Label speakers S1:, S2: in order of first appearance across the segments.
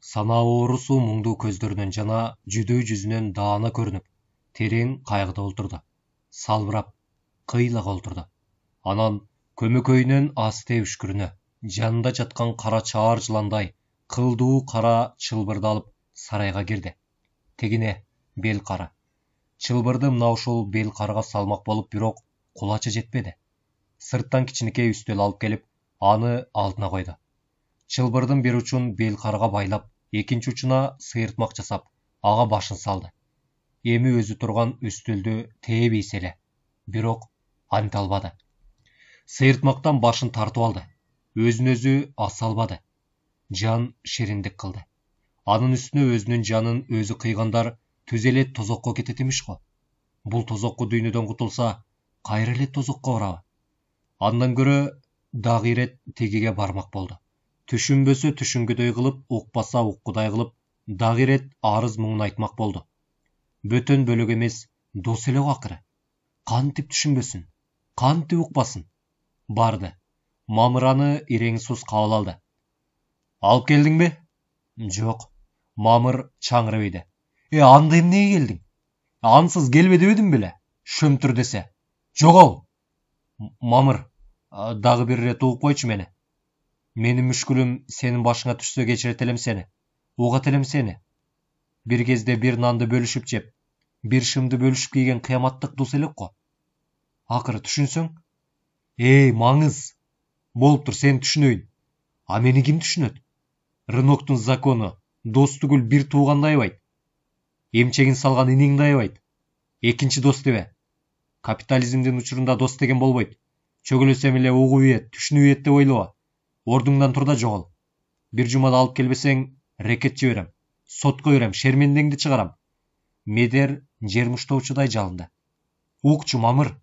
S1: Сана оорусу мұңду көздөрүнөн жана жүдүү жүзүнөн даана көрүнүп, терең кайгыда олтурду. Салбырап, кыйлага олтурду. Анан көмөкөйүнөн асте үшкүрүнө, жанында жаткан кара чаар жыландай, кылдуу кара чылбырды алып сарайга кирди. Тегине бел кара. Чылбырды мына ушул бел карага салмак болуп, бирок кулачы жетпеди. Сырттан кичинекей үстөл алып келип, аны алдына койду. Чылбырдын бир учун бел карага байлап, экинчи учуна сыйыртмак жасап, ага башын салды. Эми өзү турган үстөлдү тээбейс эле, бирок анта албады. Сыйыртмактан башын тартып алды. Өзүн өзү аса албады. Жан шириндик кылды. Анын үстүнө өзүнүн жанын өзү кыйгандар түз эле тозокко кетет имиш го. Бул тозокко дүйнөдөн кутулса, кайра эле тозокко барабы? Андан көрө дагы ирет тегиге бармак болду. Түшүнбөсө түшүнгүдөй кылып, укпаса уккудай кылып, дагы ирет арыз муңун айтмак болду. Бөтөн бөлөк эмес, дос эле го акыры. Кантип түшүнбөсүн, кантип укпасын? Барды. Мамыраны иреңсиз кабыл алды. Алып келдиңби? Жок. Мамыр чаңырыбейди. Анда эмнеге келдиң? Ансыз келбе дебедим беле? Шөмтүр десе. Жогол. Мамыр, дагы бир ирет угуп койчу мени. Менин мүшкүлүм сенин башыңа түшсө кечирет элем сени. Угат элем сени. Бир кезде бир нанды бөлүшүп жеп, бир шымды бөлүшүп кийген кыяматтык дос элек го. Акыры түшүнсөң? Маңыз. Болуптур, сени түшүнөйүн. А мени ким түшүнөт? Рыноктун закону дос түгүл бир тууганды аябайт. Эмчегин салган иниңди аябайт. Экинчи дос дебе. Капитализмдин учурунда дос деген болбойт. Чөгөлөсөм эле угуп ийет, түшүнүп ийет деп ойлоба. Ордуңдан тур да жогол. Бир жумада алып келбесең, рекет жиберем. Сотко берем, шермендеңди чыгарам. Медер жер муштоочудай жалынды. Укчу, Мамыр.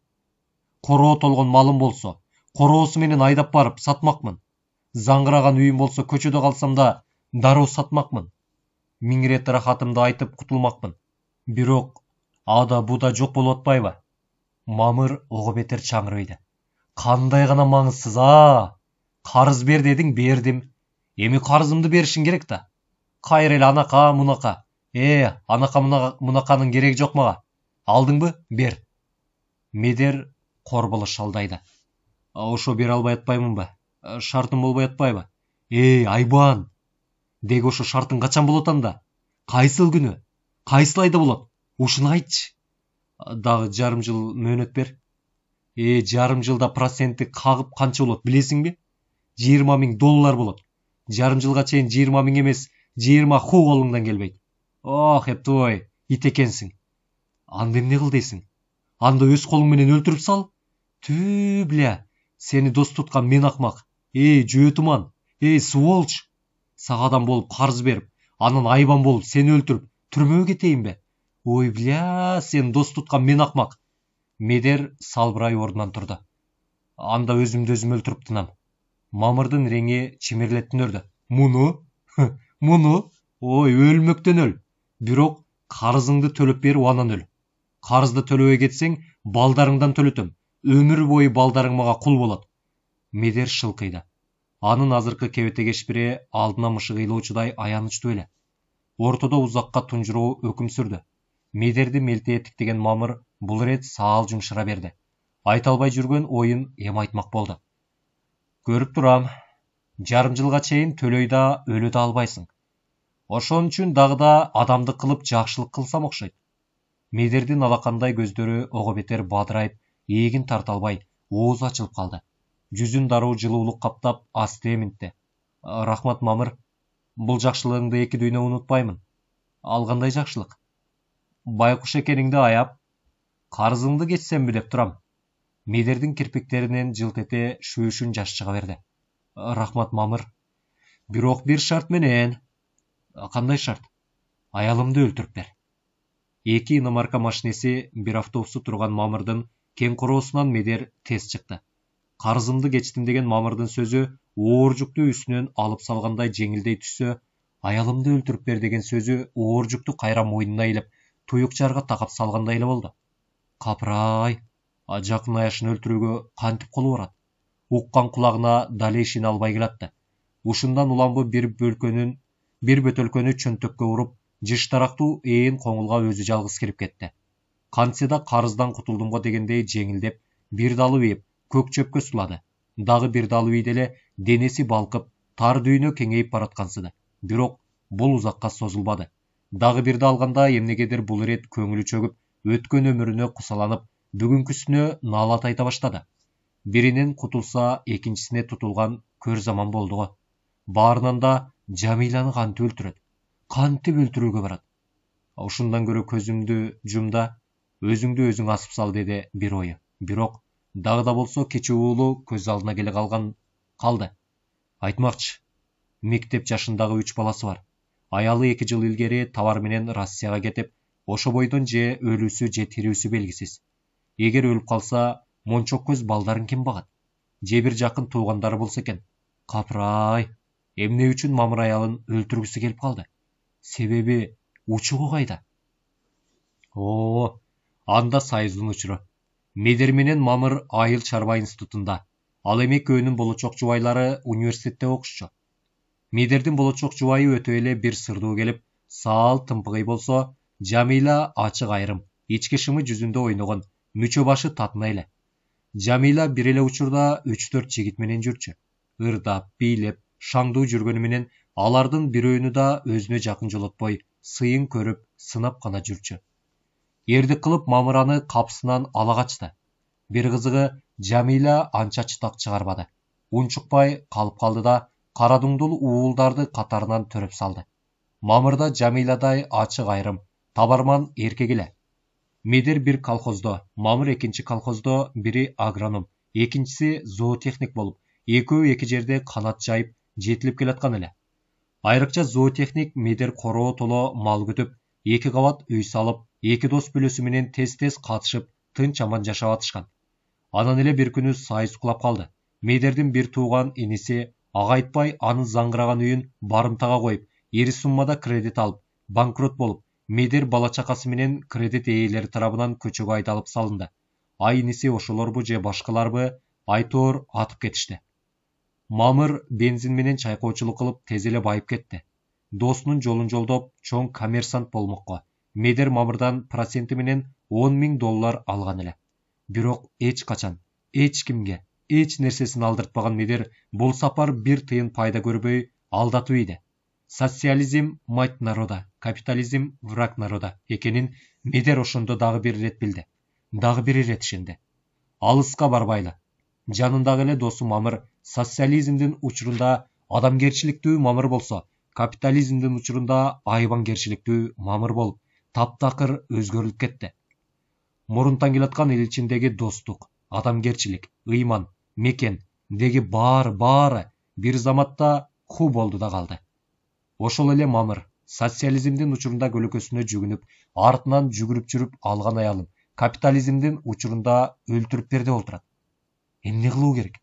S1: Короо толгон малым болсо, короосу менен айдап барып сатмакмын. Заңгыраган үйүм болсо, көчөдө калсам да дароо сатмакмын. Миң ирет рахатымды айтып кутулмакмын. Бирок ада буда жок болуп атпайбы? Мамыр ого бетер чаңырбейди. Кандай гана маңызсыз, Карыз бер дедиң, бердим. Эми карызымды беришиң керек да. Кайра эле анака, мунака. Анака мунаканын кереги жок мага. Алдыңбы? Бер. Медер корболо шалдайды. Ошо бере албай атпаймынбы? Шартым болбой атпайбы? Айбан. Деги ошо шартың качан болот анда? Кайсыл күнү? Кайсыл айда болот? Ушуну айтчы. Дагы жарым жыл мөөнөт бер. Жарым жылда проценти кагып канча болот билесиңби? $20,000 болот. Жарым жылга чейин 20,000 эмес, 20 ху колуңдан келбейт. Ох, эптой, ит экенсиң. Анда эмне кыл дейсиң? Анда өз колуң менен өлтүрүп сал. Түү, бля, сени дос туткан мен акмак. Жөө туман. Сволочь. Сага адам болуп карыз берип, анан айбан болуп сени өлтүрүп, түрмөгө кетейинби? Ой, бля, сени дос туткан мен акмак. Медер салбырай ордунан турду. Анда өзүмдү өзүм өлтүрүп тынам. Мамырдын реңи чимирлеттин өрдү. Муну? Муну? Ой, өлмөктөн өл. Бирок карызыңды төлөп берип анан өл. Карызды төлөбөй кетсең, балдарыңдан төлөтөм. Өмүр бою балдарың мага кул болот. Медер шылкыйды. Анын азыркы кебетегеш бири алдына мышык ыйлоочудай аянычтуу эле. Ортодо узакка тунжуруу өкүм сүрдү. Медерди мелтее тиктеген Мамыр бул ирет саал жумшара берди. Айта албай жүргөн оюн эми айтмак болду. Көрүп турам. Жарым жылга чейин төлөй да, өлө да албайсың. Ошон үчүн дагы да адамдык кылып жакшылык кылсам окшойт. Медердин алакандай көздөрү ого бетер бадырайып, эгин тарта албай, оозу ачылып калды. Жүзүн дароо жылуулук каптап, асты эминтти. Рахмат, Мамыр. Бул жакшылыгыңды эки дүйнө унутпаймын. Ал кандай жакшылык? Байкуш экениңди аяп, карызыңды кечсемби деп турам. Медердин кирпиктеринен жылт эте шүүшүн жаш чыга берди. Рахмат, Мамыр. Бирок бир шарт менен. Кандай шарт? Аялымды өлтүрүп бер. Эки иномарка машинеси бир автобусу турган Мамырдын кең короосунан Медер тез чыкты. Карызымды кечтим деген Мамырдын сөзү ооржукту үстүнөн алып салгандай жеңилдей түшсө, аялымды өлтүрүп бер деген сөзү ооржукту кайра мойнуна илеп, туюк жарга такап салгандай эле болду. Капырай, жакын аяшын өлтүрүүгө кантип колу барат? Уккан кулагына дале ишине албай келатты. Ушундан уламбы бир бөлкөнүн bir böтөлкөнү чөнтөккө уруп, жыштарактуу ээн коңулга өзү жалгыз кирип кетти. Кантсе да карыздан кутулдумго дегендей жеңилдеп, бир далы ийип, көк чөпкө сулады. Дагы бир далы ийди эле, денеси балкып, тар дүйнө кеңейип бараткансыды. Бирок бул узакка созулбады. Дагы бирди алганда эмнегедир бул ирет көңүлү чөгүп, өткөн өмүрүнө кусаланып, бүгүнкүсүнө наалат айта баштады. Биринен кутулса, экинчисине тутулган көр заман болду го. Баарынан да Жамиланы кантип өлтүрөт? Кантип өлтүрүүгө барат? Ушундан көрө көзүңдү жум да, өзүңдү өзүң асып сал, деди бир ою. Бирок дагы да болсо кече уулу көз алдына келе калды. Айтмакчы, мектеп жашындагы 3 баласы бар. Аялы 2 жыл илгери товар менен Россияга кетип, ошо бойдон же өлүүсү же тирүүсү белгисиз. Эгер өлүп калса, мончок көз балдарын ким багат? Же бир жакын туугандары болсо экен. Капырай, эмне үчүн Мамыр аялын өлтүргүсү келип калды? Себеби учугу кайда? Анда Сайыздын учуру. Медер менен Мамыр айыл чарба институтунда. Ал эми экөөнүн болочок жубайлары университетте окушчу. Медердин болочок жубайы өтө эле бир сырдуу келип, саал тымпыгый болсо, Жамила ачык айрым, ички шымы жүзүндө ойногон, мүчө башы татына эле. Жамила бир эле учурда 3-4 жигит менен жүрчү. Ырдап, бийлеп, шаңдуу жүргөнү менен алардын бирөөнү да өзүнө жакын жолотпой, сыйын көрүп, сынап гана жүрчү. Эрдик кылып Мамыр аны капсынан ала качты. Бир кызыгы, Жамила анча чытак чыгарбады. Унчукпай калып калды да, кара дуңдул уулдарды катарынан төрөп салды. Мамырда Жамиладай ачык айрым, табарман эркек эле. Медер бир колхоздо, Мамыр экинчи колхоздо, бири агроном, экинчиси зоотехник болуп, экөө эки жерде канат жайып, жетилип келаткан эле. Айрыкча зоотехник Медер короо толо мал күтүп, 2 кабат үй салып, 2 дос бүлөсү менен тез-тез катышып, тынч аман жашап атышкан. Анан эле бир күнү Сайыз кулап калды. Медердин бир тууган иниси ага айтпай анын заңгыраган үйүн барымтага коюп, эри суммада кредит алып, банкрот болуп, Медер бала чакасы менен кредит ээлери тарабынан көчөгө айдалып салынды. Ай иниси ошолорбу же башкаларбы айтоор атып кетишти. Мамыр бензин менен чайкоочулук кылып тез эле байып кетти. Досунун жолун жолдоп, чоң коммерсант болмокко. Медер Мамырдан проценти менен $10,000 алган эле. Бирок эч качан, эч кимге, эч нерсесин алдыртпаган Медер бул сапар бир тыйын пайда көрбөй алдатып ийди. Социализм мать народа, капитализм враг народа экенин Медер ошондо дагы бир ирет билди. Дагы бир ирет ишенди. Алыска барбайлы. Жанындагы эле досу Мамыр социализмдин учурунда адамгерчиликтүү Мамыр болсо, капитализмдин учурунда айбангерчиликтүү Мамыр болуп, таптакыр өзгөрүлүп кетти. Мурунтан келаткан эл ичиндеги достук, адамгерчилик, ыйман, мекен деги баары бир заматта ху болду да калды. Ошол эле Мамыр социализмдин учурунда көлөкөсүнө жүгүнүп, артынан жүгүрүп жүрүп алган аялын капитализмдин учурунда өлтүрүп берди олтурат. Эмне кылуу керек?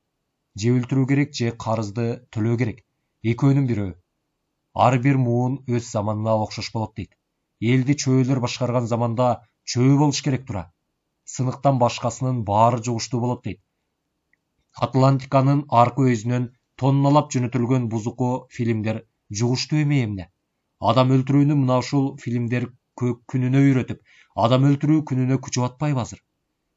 S1: Же өлтүрүү керек, же карызды төлөө керек. Экөөнүн бирөө. Ар бир муун өз заманына окшош болот дейт. Элди чөөлөр башкарган заманда чөбө болуш керек тура. Сыныктан башкасынын баары жугуштуу болот дейт. Атлантиканын аркы өзүнөн тонналап жөнөтүлгөн бузуку фильмдер жугуштуу эмне? Адам өлтүрүүнү мына ушул фильмдер күнүнө үйрөтүп, адам өлтүрүү күнүнө күчүп атпайбы азыр?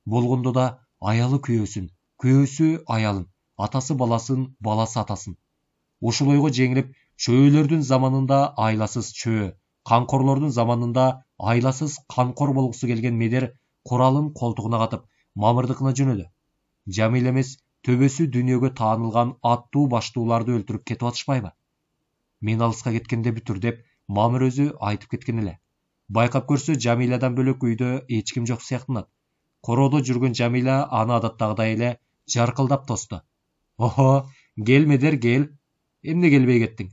S1: Болгондо да аялы күйөөсүн, күйөөсү аялын, атасы баласын, баласы атасын. Ушул ойго жеңилип, чөөлөрдүн заманында айласыз чөө, канкорлордун заманында айласыз канкор болгусу келген Медер куралын колтугуна катып, Мамырдыкына жөнөдү. Жамил эмес, төбөсү дүйнөгө таанылган аттуу баштууларды өлтүрүп кетип атышпайбы? Мен алыска кеткенде бүтүр деп Мамыр өзү айтып кеткен эле. Байкап көрсө, Жамиладан бөлөк үйдө эч ким жок сыяктанат. Короодо жүргөн Жамила аны адаттагыдай эле жаркылдап тосту. Охо, кел Медер, кел. Эмне келбей кеттиң?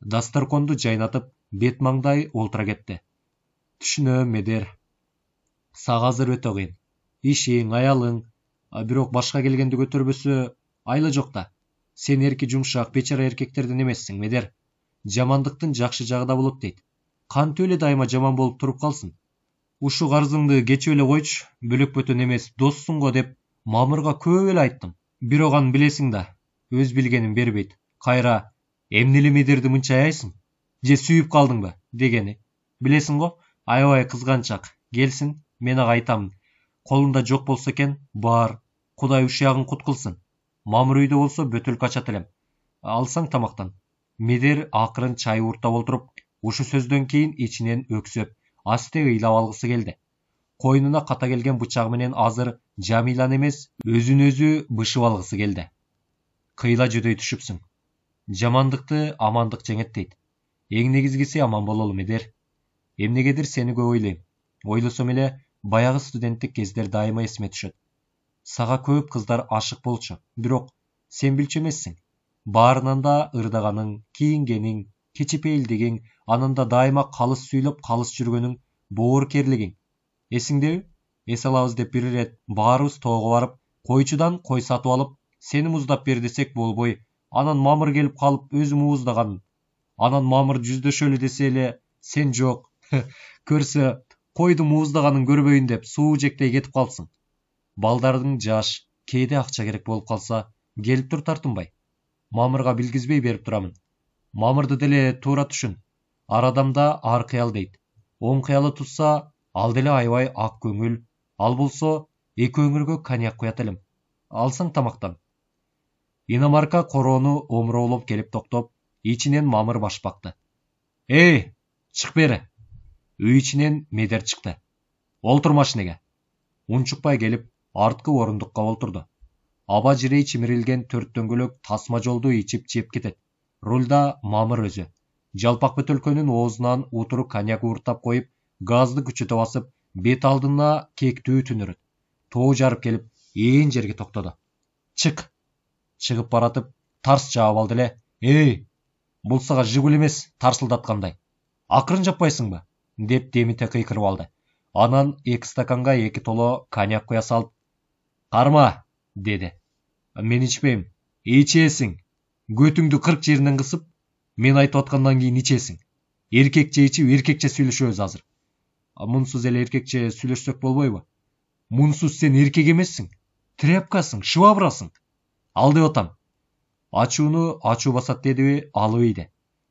S1: Дасторконду жайнатып, бет маңдай олтура кетти. Түшүнөм, Медер. Сага азыр өтө кыйын. Ишиң, аялың, бирок башка келгенди көтөрбөсө айла жок да. Сен эрки жумшак, бечара эркектерден эмессиң, Медер. Жамандыктын жакшы жагы да болот дейт. Кантип эле дайыма жаман болуп туруп калсын? Ушу карызыңды кечип эле койчу, бөлөк бөтөн эмес, доссуң го деп Мамырга көп эле айттым. Бирок аны билесиң да, өз билгенин бербейт. Кайра, эмне эле Медерди мынча аяйсың? же сүйүп калдыңбы дегени. Билесиң го, аябай кызганчак. Келсин, мен ага айтамын. Колунда жок болсо экен, бар. Кудай ушягын кут кылсын. Мамыр үйдө болсо бөтөлкө ачат элем. Алсаң тамактан. Медер акырын чай уртап отуруп, ушу сөздөн кийин ичинен өксөп, асте ыйлап алгысы келди. Койнуна ката келген бычагы менен азыр Жамиланы эмес, өзүн өзү бышып алгысы келди. Кыйла жөдөй түшүпсүң. Жамандыкты амандык жеңет дейт. Эң негизгиси аман бололу, Медер. Эмнегедир сени көп ойлойм. Ойлосом эле баягы студенттик кездер дайыма эсиме түшөт. Сага көп кыздар ашык болчу, бирок сен билчү эмессиң. Баарынан да ырдаганың, кийингениң, кичипейилдигиң, анан да дайыма калыс сүйлөп, калыс жүргөнүң, боорукерлигиң. Эсиңдеби? Эс алабыз деп бир ирет баарыбыз тоого барып, койчудан кой сатып алып, сени муздап бер десек болбой, анан Мамыр келип калып өзү мууздаган. Анан Мамыр жүздөшөлү десе эле, сен жок. Көрсө, койду мууздаганын көрбөйүн деп суу жектей кетип калсың. Балдардын жаш, кээде акча керек болуп калса, келип тур тартынбай. Мамырга билгизбей берип турамын. Мамырды деле туура түшүн. Ар адамда ар кыял дейт. Оң кыялы тутса, ал деле аябай ак көңүл, ал болсо эки өңүргө коньяк куят элем. Алсаң тамактан. Иномарка короону омуроолоп келип токтоп, ичинен Мамыр баш бакты. Эй, чык бери. Үй ичинен Медер чыкты. Олтур машинеге. Унчукпай келип, арткы орундукка олтурду. Аба жирей чимирилген төрт дөңгөлөк тасма жолду ичип жеп кетет. Рульда Мамыр өзү. Жалпак бөтөлкөнүн оозунан утуру коньяк уртап коюп, газды күчөтө басып, бет алдына кектүү түнөрөт. Тоо жарып келип, ээн жерге токтоду. Чык. Чыгып баратып, тарс жаап алды эле. Эй, бул сага Жигуль эмес, тарсылдаткандай. Акырын жаппайсыңбы? Деп демите кыйкырып алды. Анан эки стаканга эки толо коньяк куя салып, карма, деди. Мен ичпейм. Ичесиң. Көтүңдү 40 жеринен кысып, мен айтып аткандан кийин ичесиң. Эркекче ичип, эркекче сүйлөшөбүз азыр. Мунсуз эле эркекче сүйлөшсөк болбойбу? Мунсуз сен эркек эмессиң. Тряпкасың, швабрасың. Ал деп атам. Ачууну ачуу басат дедиби, алып ийди.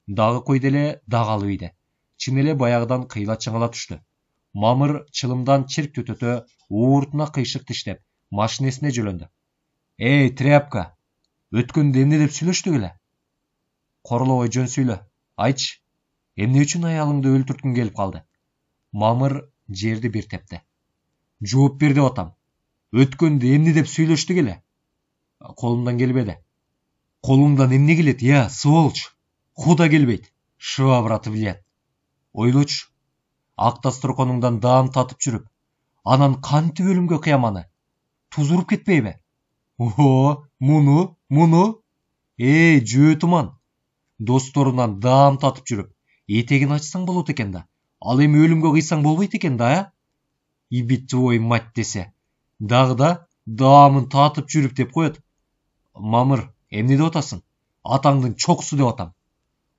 S1: Дагы койду эле, дагы алып ийди. Чын эле баягыдан кыйла чыңала түштү. Мамыр чылымдан чирк түтөтө, ууртуна кыйшык тиштеп, машинесине жөлөндү. Эй, тряпка, өткөндө эмне деп сүйлөштүк эле? Королобой жөн сүйлө, айтчы, эмне үчүн аялыңды өлтүрткүң келип калды? Мамыр жерди бир тепти. Жооп бер деп атам. Өткөндө эмне деп сүйлөштүк эле? Колумдан келбеди. Колуңдан эмне келет, я, сволочь? Худа келбейт. Швабраты влият. Ойлочу. Актастроконуңдан даам татып жүрүп, анан кантип өлүмгө кыяманы? Туз уруп кетпейби? О, муну? Эй, жөө туман. Досторунан даам татып жүрүп, этегин ачсаң болот экен да. Ал эми өлүмгө кыйсаң болбойт экен да, а? Иби твой мать десе. Дагы да даамын татып жүрүп деп коет. Мамыр, эмне деп атасың? Атаңдын чокусу деп атам.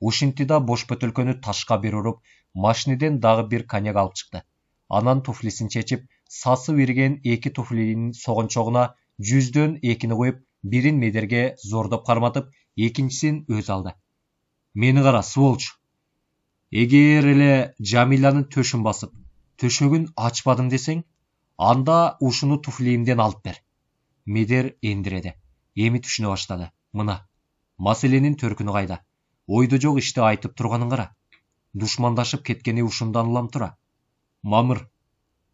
S1: Ушинти да бош бөтөлкөнү ташка бир уруп, машинеден дагы бир коньяк алып чыкты. Анан туфлисин чечип, сасып ирген эки туфлинин согончогуна 100дөн 2-ни коюп, бирин Медерге зордоп карматып, экинчисин өзү алды. Мени кара, сволочь. Эгер эле Жамиланын төшүн басып, төшөгүн ачпадым десең, анда ушуну туфлийимден алып бер. Медер эндиреди. Эми түшүнө баштады. Мына, маселенин төркүнү кайда? Ойдо жок ишти айтып турганын кара. Душмандашып кеткени ушундан улам тура. Мамыр,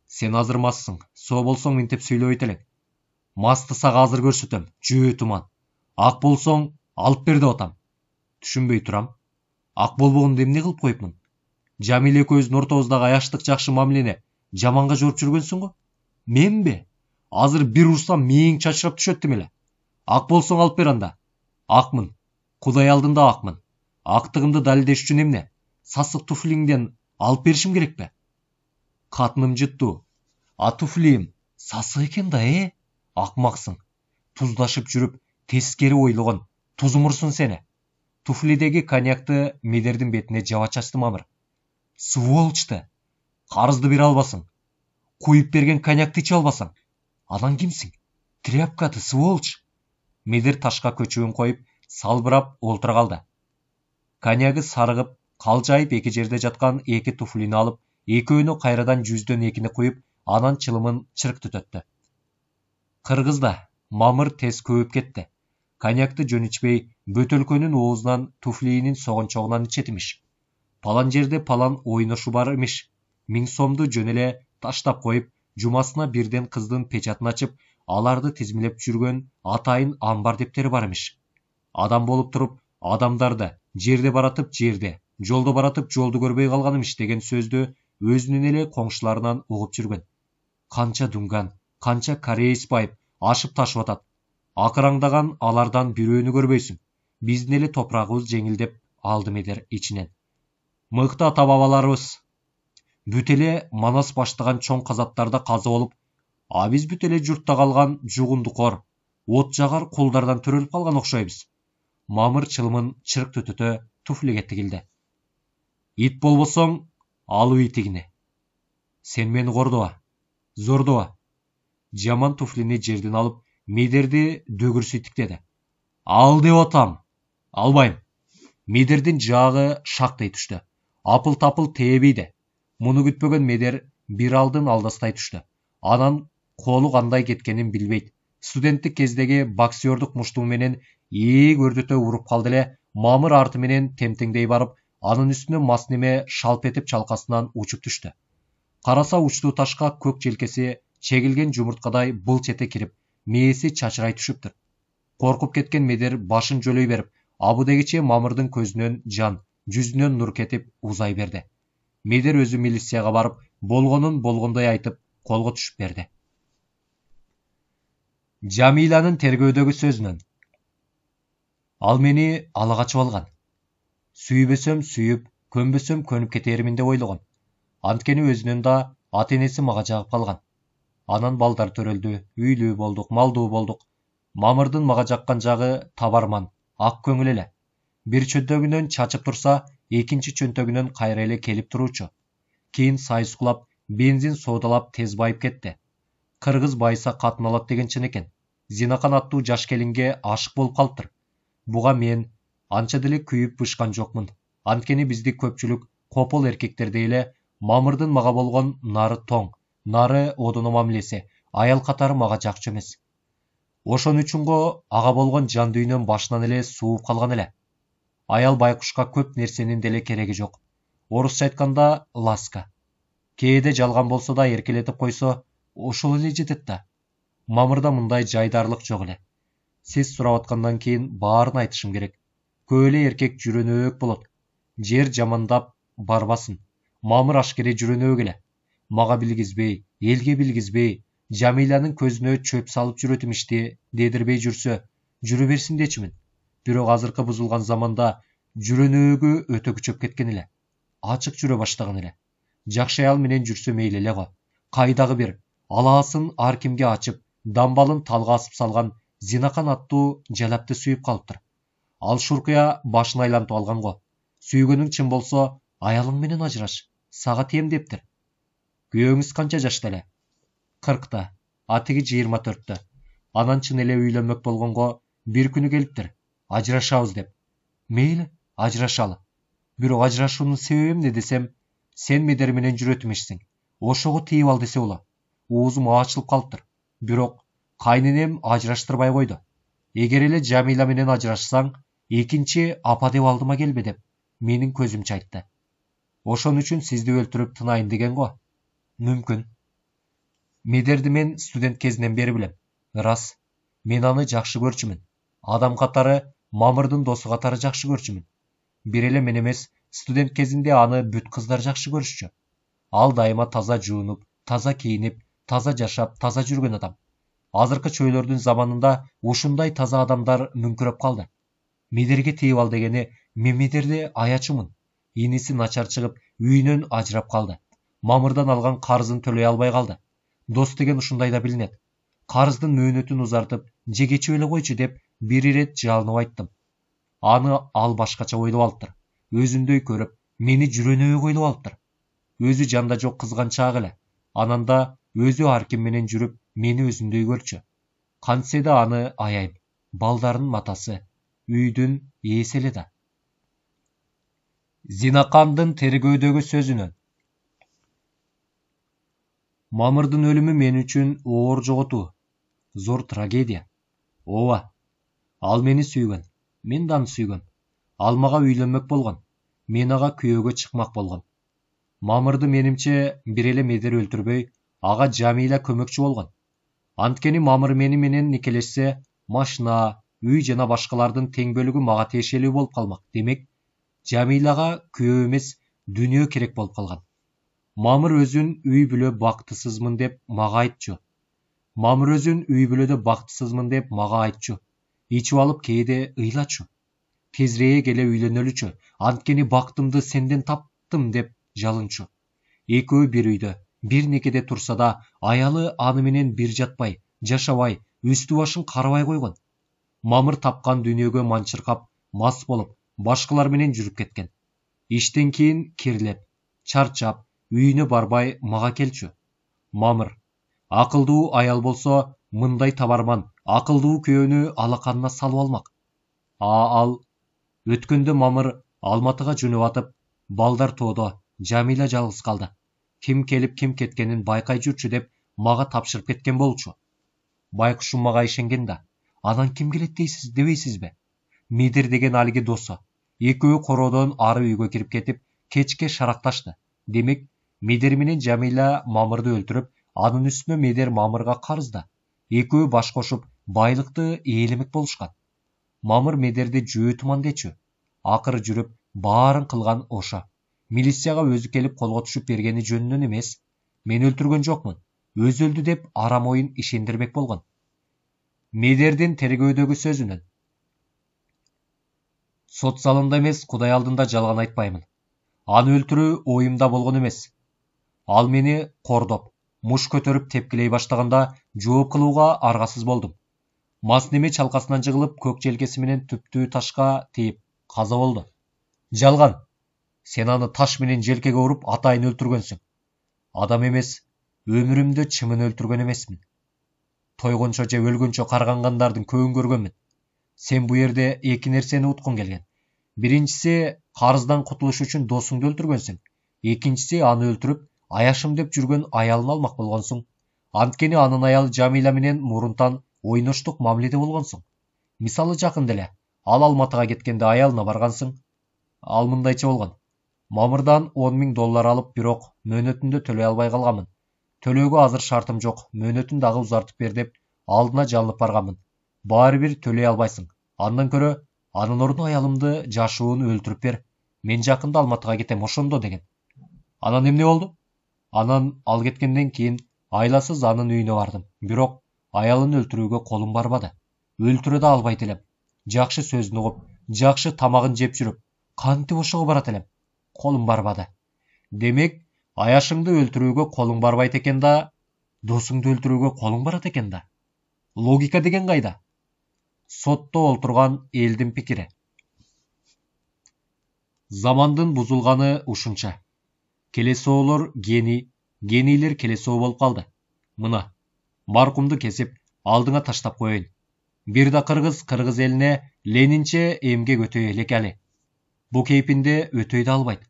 S1: сен азыр массың, соо болсоң минтип сүйлөбөйт элең. Масты сага азыр көрсөтөм, жөө туман. Ак болсоң, алып бер деп атам. Түшүнбөй турам. Ак болбогонду эмне кылып коюпмун? Жамил экөөбүздүн ортобуздагы аяштык жакшы мамилени жаманга жоруп жүргөнсүң го? Менби? Азыр бир урсам мээң чачырап түшөттүм эле. Ак болсоң алып бер анда. Акмын. Кудай алдында акмын. Актыгымды далилдеш үчүн эмне? Сасык туфлиңден алып беришим керекпи? Катыным жыттуу. А туфлиим сасык экен да, Акмаксың. Туздашып жүрүп, тескери ойлогон, тузумурсуң сени. Туфлидеги коньякты Медердин бетине жаба чачты Мамыр. Сволочты. Карызды бере албасың. Куюп берген коньякты иче албасаң. Анан кимсиң? Тряпкаты, сволочь. Медер ташка көчөгүн коюп, салбырап олтура калды. Коньягы сарыгып, Калжайып эки жерде жаткан эки туфлини алып, экөөнү кайрадан 100дөн 2 куюп, анан чылымын чырктөтөттү. Кыргыз да мамыр тез көбүп кетти. Коньякты жөн ичпей, бөтөлкөнүн оозунан туфлиинин согончогунан ичет имиш. Палан жерде палан ойношу бар имиш. 1000 сомду жөн эле таштап коюп, жумасына бирден кыздын печатын ачып, аларды тизмелеп жүргөн атайын амбар дептери бар имиш. Адам болуп туруп, адамдарды жерде баратып жерде, жолдо баратып жолду көрбөй калган имиш деген сөздү өзүнүн эле коңшуларынан угуп жүргөн. Канча дунган, канча кореец байып, ашып ташып атат. Акыраңдаган алардан бирөөнү көрбөйсүң. Биздин эле топурагыбыз жеңилдеп алды медер ичинен. Мыкты ата бабаларыбыз бүт эле манас баштаган чоң казаттарда каза болуп, а биз бүт эле журтта калган жугундукор, от жагар кулдардан төрөлүп калган окшойбуз. Мамыр чылымын чырктөтөтө туфлиге тигилди. Ит болбосоң, алып итигине. Сен мени кордоба, зордоба. Жаман туфлини жерден алып, медерди дөгүрсүй тиктеди. Ал деп атам. Албайм. Медердин жаагы шактай түштү. Апыл-тапыл тээбейди. Муну күтпөгөн медер бир алдын алдастай түштү. Анан колу кандай кеткенин билбейт. Студенттик кездеги боксердук муштуу менен көрдөтө уруп калды эле, мамыр арты менен темтеңдей барып, анын үстүнө мас неме шалп этип чалкасынан учуп түштү. Караса учтуу ташка көк желкеси чегилген жумурткадай былч эте кирип, мээси чачырай түшүптүр. Коркуп кеткен медер башын жөлөй берип, абыдегиче мамырдын көзүнөн жан, жүзүнөн нур кетип узай берди. Медер өзү милицияга барып, болгонун болгондой айтып, колго түшүп берди. Жамиланын тергөөдөгү сөзүнөн. Ал мени ала качып алган. Сүйбөсөм сүйүп, көнбөсөм көнүп кетеримин деп ойлогон. Анткени өзүнөн да ата-энеси мага жагып калган. Анан балдар төрөлдү, үйлүү болдук, малдуу болдук. Мамырдын мага жаккан жагы табарман, ак көңүл эле. Бир чөнтөгүнөн чачып турса, экинчи чөнтөгүнөн кайра эле келип туруучу. Кийин сайыс кулап, бензин соодалап тез байып кетти. Кыргыз байыса катын алат деген чын экен. Зинакан аттуу жаш келинге ашык болуп калыптыр. Буга мен анча деле күйүп бышкан жокмун. Анткени бизди көпчүлүк копол эркектердей эле мамырдын мага болгон нары тоң, нары одоно мамилеси, аял катары мага жакчу эмес. Ошон үчүн ага болгон жан дүйнөм башынан эле сууп калган эле. Аял байкушка көп нерсенин деле кереги жок. Орусча айтканда ласка. Кээде жалган болсо да эркелетип койсо, ошол эле жетет да. Мамырда мындай жайдарлык жок эле. Сиз сурап аткандан кийин баарын айтышым керек. Көп эле эркек жүрөнөөк болот. Жер жамандап барбасын. Мамыр ашкере жүрөнөөк эле. Мага билгизбей, элге билгизбей, Жамиланын көзүнө чөп салып жүрөт имишти дедирбей жүрсө, жүрө берсин дечимин. Бирок азыркы бузулган заманда жүрөнөөгү өтө күчөп кеткен эле. Ачык жүрө баштаган эле. Жакшы аял менен жүрсө мейли эле го. Кайдагы бир алаасын ар кимге ачып, дамбалын талга асып салган Зинакан аттуу жалапты сүйүп калыптыр. Ал шуркуя башын айлантып алган го. Сүйгөнүң чын болсо, аялың менен ажыраш. Сага тием дептир. Күйөөңүз канча жашта эле? 40-та, атиги 24-тө. Анан чын эле үйлөнмөк болгонго бир күнү келиптир. Ажырашабыз деп. Мейли, ажырашалы. Бирок ажырашуунун себеби эмне десем, сен медер менен жүрөт имишсиң. Ошого тийип ал десе болот. Оозум ачылып калыптыр. Бирок кайненем ажыраштырбай койду. Эгер эле Жамила менен ажырашсаң, экинчи апа деп алдыма келбе деп менин көзүмчө айтты. Ошон үчүн сизди өлтүрүп тынайын деген го. Мүмкүн. Медерди мен студент кезинен бери билем. Рас, мен аны жакшы көрчүмүн. Адам катары, Мамырдын досу катары жакшы көрчүмүн. Бир эле мен эмес, студент кезинде аны бүт кыздар жакшы көрүшчү. Ал дайыма таза жуунуп, таза кийинип, таза жашап, таза жүргөн адам. Азыркы чөйлөрдүн заманында ушундай таза адамдар мүңкүрөп калды. Медерге тийип ал дегени, мен медерди аячумун. Иниси начар чыгып, үйүнөн ажырап калды. Мамырдан алган карызын төлөй албай калды. Дос деген ушундай да билинет. Карыздын мөөнөтүн узартып, же кечип эле койчу деп бир ирет жалынып айттым. Аны ал башкача ойлоп алыптыр. Өзүндөй көрүп, мени жүрөнөөк ойлоп алыптыр. Өзү жанда жок кызганчаак эле. Анан да өзү ар ким менен жүрүп, мени өзүндөй көрчү. Кантсе да аны аяйм. Балдарынын матасы, үйдүн ээси эле да. Зинакандын тергөөдөгү сөзүнөн. Мамырдын өлүмү мен үчүн оор жоготуу, зор трагедия. Ооба, ал мени сүйгөн, мен да аны сүйгөм. Ал мага үйлөнмөк болгон, мен ага күйөөгө чыкмак болгом. Мамырды менимче бир эле Медер өлтүрбөй, ага Жамиля көмөкчү болгон. Анткени Мамыр мени менен никелешсе, машина, үй жана башкалардын тең бөлүгү мага тиешелүү болуп калмак. Демек, Жамилага күйөө эмес, дүнөө керек болуп калган. Мамыр өзүн үй бүлө бактысызмын деп мага айтчу. Мага айтчу. Ичип алып кээде ыйлачу. Тезирээк эле үйлөнөлүчү, анткени бактымды сенден таптым деп жалынчу. Экөө бир үйдө, бир некеде турса да, аялы аны менен бир жатпай, жашабай, үстү башын карабай койгон. Мамыр тапкан дүнөөгө манчыркап, мас болуп, башкалар менен жүрүп кеткен. Иштен кийин кирлеп, чарчап, үйүнө барбай мага келчү. Мамыр, акылдуу аял болсо, мындай табарман, акылдуу күйөөнү алаканына салып алмак. Ал өткөндө Мамыр Алматыга жөнөп атып, балдар тоодо, Жамиля жалгыз калды. Ким келип ким кеткенин байкай жүрчү деп мага тапшырып кеткен болчу. Байкушум мага ишенген да. Анан ким келет дебейсизби? Медер деген алиги досу. Экөө короодон ары үйгө кирип кетип, кечке шаракташты. Демек, Медер менен Жамиля Мамырды өлтүрүп, анын үстүнө Медер Мамырга карызда. Экөө баш кошуп, байлыкты ээлемек болушкан. Мамыр Медерди жөө тумандечү. Акыры жүрүп, баарын кылган ошо. Милицияга өзү келип колго түшүп бергени жөнүнөн эмес. Мен өлтүргөн жокмун. Өзү өлдү деп арам оюн ишендирмек болгон. Медердин тергөөдөгү сөзүнөн. Сот залында эмес, Кудай алдында жалган айтпаймын. Аны өлтүрүү оюмда болгон эмес. Ал мени кордоп, муш көтөрүп тепкилей баштаганда жооп кылууга аргасыз болдум. Мас неме чалкасынан жыгылып, көк желкеси менен түптүү ташка тийип каза болду. Жалган. Сен аны таш менен желкеге уруп атайын өлтүргөнсүң. Адам эмес, өмүрүмдө чымын өлтүргөн эмесмин. Тойгончо же өлгөнчө каргангандардын көбүн көргөнмүн. Сен бу жерде эки нерсени уткуң келген. Биринчиси, карыздан кутулуш үчүн досуңду өлтүргөнсүң. Экинчиси, аны өлтүрүп, аяшым деп жүргөн аялын алмак болгонсуң. Анткени анын аялы Жамиля менен мурунтан ойноштук мамиледе болгонсуң. Мисалы жакында эле, ал Алматыга кеткенде аялына баргансың. Ал мындайча болгон. Мамырдан $10,000 алып, бирок мөөнөтүндө төлөй албай калганмын. Төлөөгө азыр шартым жок, мөөнөтүн дагы узартып бер деп алдына жалынып барганмын. Баары бир төлөй албайсың. Андан көрө анын ордуна аялымды жашуун өлтүрүп бер. Мен жакында Алматыга кетем, ошондо деген. Анан эмне болду? Анан ал кеткенден кийин айласыз анын үйүнө бардым. Бирок аялын өлтүрүүгө колум барбады. Өлтүрө да албайт элем. Жакшы сөзүн угуп, жакшы тамагын жеп жүрүп, кантип ошого барат элем? Колум барбады. Демек, аяшыңды өлтүрүүгө колуң барбайт экен да, досуңду өлтүрүүгө колуң барат экен да. Логика деген кайда? Сотто олтурган элдин пикири. Замандын бузулганы ушунча. Келесоолор генийлер келесоо болуп калды. Мына, маркумду кесип, алдыңа таштап коеюн. Бир да кыргыз элине ленинче эмгек өтөй элек али. Бу кейпинде өтөй да албайт.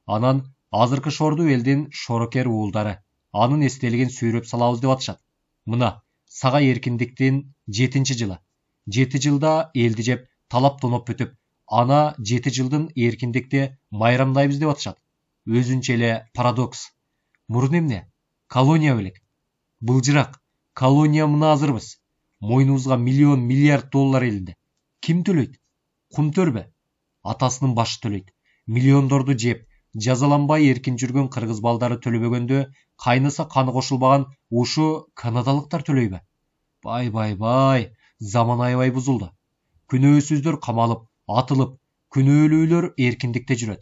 S1: Анан азыркы шорду элдин шорокер уулдары анын эстелигин сүйрөп салабыз деп атышат. Мына, сага эркиндиктин 7-жылы. 7 жылда элди жеп, талап тоноп бүтүп, ана 7 жылдын эркиндикти майрамдайбыз деп атышат. Өзүнчө эле парадокс. Мурун эмне? Колония белек. Былжырак. Колония мына азырбыз. Мойнубузга миллиард доллар элинде. Ким төлөйт? Кумтөрбө? Атасынын башы төлөйт. Миллиондорду жеп, жазаланбай эркин жүргөн кыргыз балдары төлөбөгөндө, кайнаса каны кошулбаган ушу канадалыктар төлөйбү? Бай, заман аябай бузулду. Күнөөсүздөр камалып, атылып, күнөөлүүлөр эркиндикте жүрөт.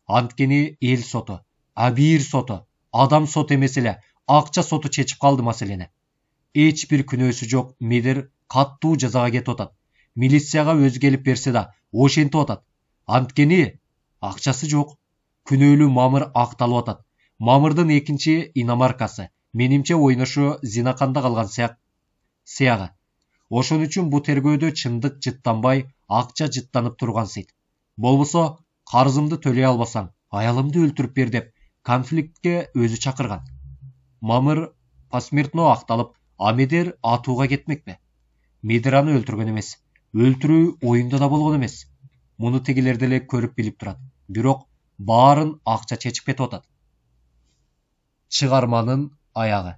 S1: Анткени эл соту, абийир соту, адам соту эмес эле, акча соту чечип калды маселени. Эч бир күнөөсү жок Медер каттуу жазага кетип атат. Милицияга өзү келип берсе да, ошентип атат. Анткени акчасы жок. Күнөөлүү Мамыр акталып атат. Мамырдын экинчи иномаркасы менимче ойношу Зинаканда калган сыягы. Ошон үчүн бу тергөөдө чындык жыттанбай, акча жыттанып турган сыйт. Болбосо Карызымды төлей албасаң, аялымды өлтүрүп бер деп конфликтке өзү чакырган. Мамыр посмертно акталып, Амедер атууга кетмекпи. Медер аны өлтүргөн эмес. Өлтүрүү оюнда да болгон эмес. Муну тегилер деле көрүп билип турат. Бирок баарын акча чечип кетип атат. Чыгарманын аягы.